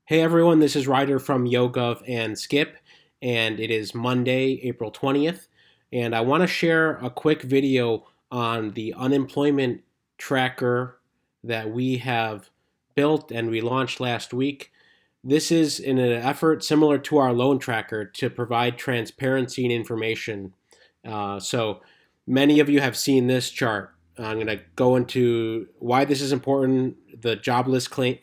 Hey everyone, this is Ryder from YoGov and Skip, and it is Monday, April 20th, and I want to share a quick video on the unemployment tracker that we have built and we launched last week. This is in an effort similar to our loan tracker to provide transparency and information. So many of you have seen this chart. I'm going to go into why this is important, the jobless claims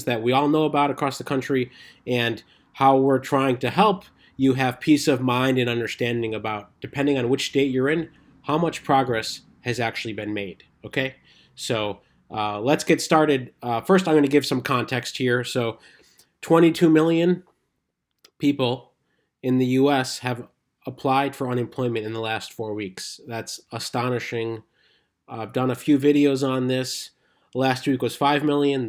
that we all know about across the country, and how we're trying to help you have peace of mind and understanding about, depending on which state you're in, how much progress has actually been made. Okay, so let's get started. First, I'm going to give some context here. So, 22 million people in the US have applied for unemployment in the last 4 weeks. That's astonishing. I've done a few videos on this. Last week was 5 million.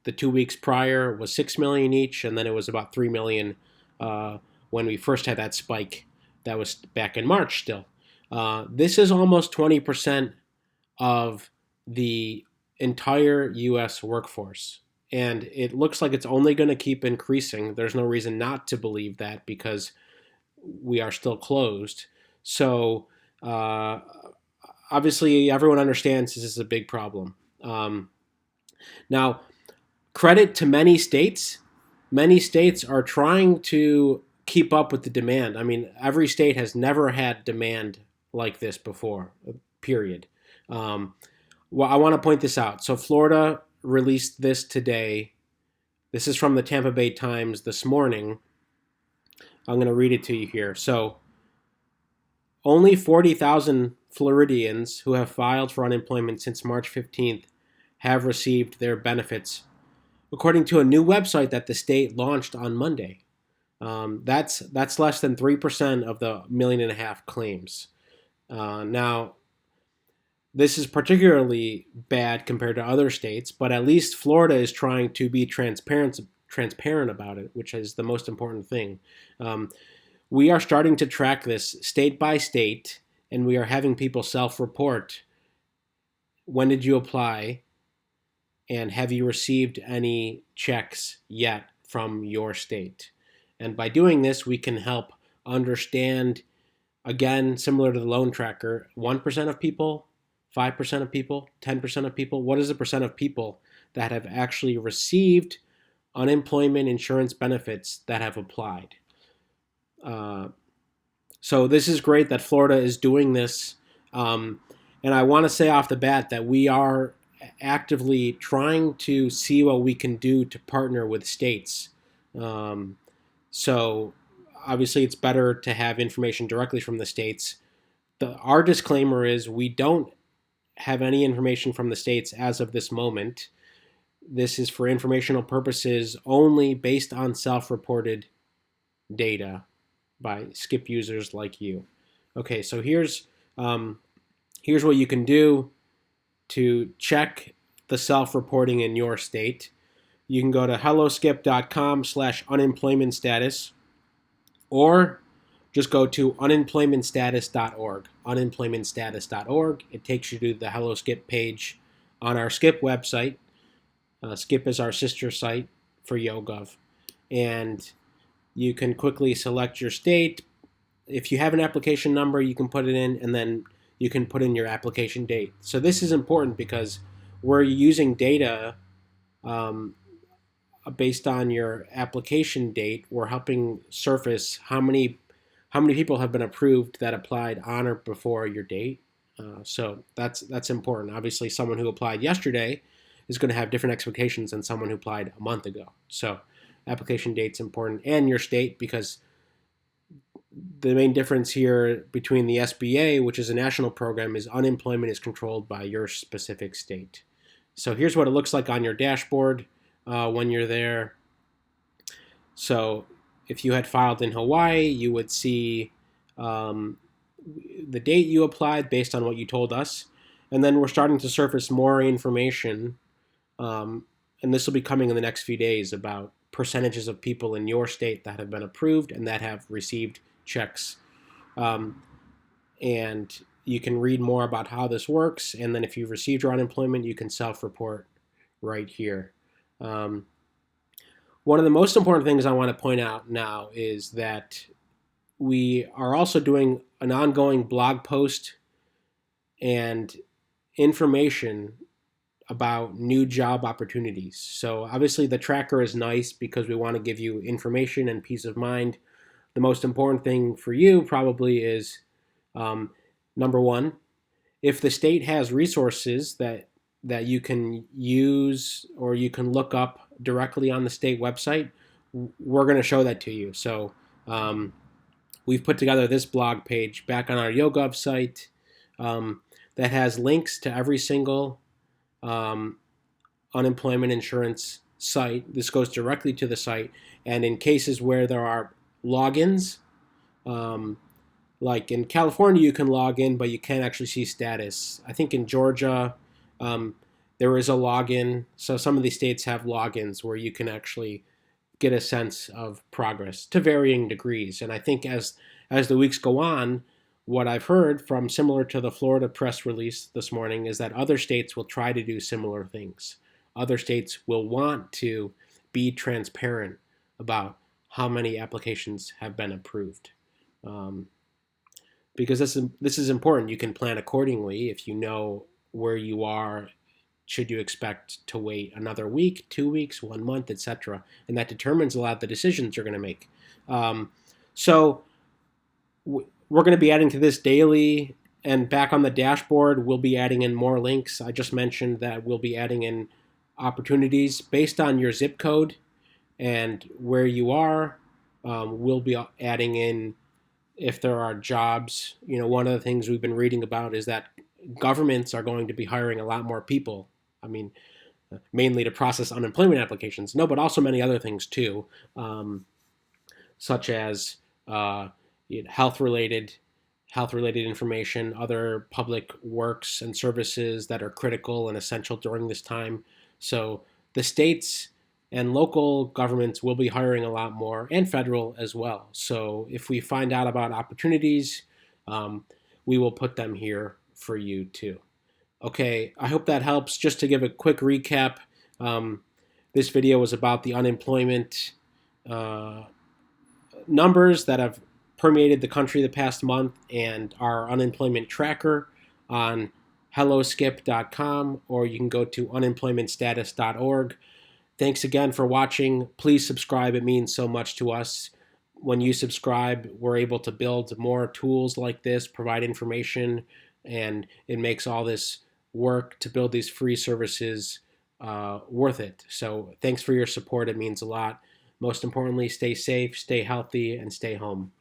The 2 weeks prior was 6 million each, and then it was about 3 million when we first had that spike. That was back in March still. This is almost 20% of the entire US workforce. And it looks like it's only going to keep increasing. There's no reason not to believe that because we are still closed. So, obviously, everyone understands this is a big problem. Now, credit to many states. Many states are trying to keep up with the demand. I mean, every state has never had demand like this before, period. Well, I want to point this out. So, Florida released this today. This is from the Tampa Bay Times this morning. I'm going to read it to you here. So, only 40,000 Floridians who have filed for unemployment since March 15th have received their benefits, according to a new website that the state launched on Monday. That's less than 3% of the 1.5 million claims. Now, this is particularly bad compared to other states, but at least Florida is trying to be transparent about it, which is the most important thing. We are starting to track this state by state, and we are having people self-report. When did you apply? And have you received any checks yet from your state? And by doing this, we can help understand, again, similar to the loan tracker, 1% of people, 5% of people, 10% of people. What is the percent of people that have actually received unemployment insurance benefits that have applied? So this is great that Florida is doing this. And I want to say off the bat that we are actively trying to see what we can do to partner with states. So obviously it's better to have information directly from the states. Our disclaimer is we don't have any information from the states as of this moment. This is for informational purposes only, based on self-reported data by Skip users like you. Okay, so here's what you can do to check the self-reporting in your state. You can go to helloskip.com/unemployment status, or just go to unemploymentstatus.org. Unemploymentstatus.org. It takes you to the Hello Skip page on our Skip website. Skip is our sister site for YoGov. And you can quickly select your state. If you have an application number, you can put it in, and then you can put in your application date. So this is important because we're using data based on your application date. We're helping surface how many people have been approved that applied on or before your date. So that's important. Obviously, someone who applied yesterday is going to have different expectations than someone who applied a month ago. So application date's important, and your state, because the main difference here between the SBA, which is a national program, is unemployment is controlled by your specific state. So here's what it looks like on your dashboard when you're there. So if you had filed in Hawaii, you would see the date you applied based on what you told us. And then we're starting to surface more information, and this will be coming in the next few days, about percentages of people in your state that have been approved and that have received checks. And you can read more about how this works. And then if you've received your unemployment, you can self-report right here. one of the most important things I want to point out now is that we are also doing an ongoing blog post and information about new job opportunities. So obviously the tracker is nice because we want to give you information and peace of mind. The most important thing for you probably is number one, if the state has resources that you can use or you can look up directly on the state website, we're going to show that to you. So we've put together this blog page back on our YouGov site that has links to every single unemployment insurance site. This goes directly to the site. And in cases where there are logins, like in California, you can log in, but you can't actually see status. I think in Georgia, there is a login. So some of these states have logins where you can actually get a sense of progress to varying degrees. And I think as the weeks go on, what I've heard from similar to the Florida press release this morning is that other states will try to do similar things. Other states will want to be transparent about how many applications have been approved. Because this is important. You can plan accordingly if you know where you are. Should you expect to wait another week, 2 weeks, 1 month, etc.? And that determines a lot of the decisions you're going to make. So we're going to be adding to this daily, and back on the dashboard, we'll be adding in more links. I just mentioned that we'll be adding in opportunities based on your zip code and where you are. We'll be adding in if there are jobs. One of the things we've been reading about is that governments are going to be hiring a lot more people. I mean, mainly to process unemployment applications. No, but also many other things too, such as health-related information, other public works and services that are critical and essential during this time. So the states and local governments will be hiring a lot more, and federal as well. So if we find out about opportunities, we will put them here for you too. Okay, I hope that helps. Just to give a quick recap, this video was about the unemployment numbers that have permeated the country the past month and our unemployment tracker on helloskip.com, or you can go to unemploymentstatus.org. Thanks again for watching. Please subscribe. It means so much to us. When you subscribe, we're able to build more tools like this, provide information, and it makes all this work to build these free services worth it. So thanks for your support. It means a lot. Most importantly, stay safe, stay healthy, and stay home.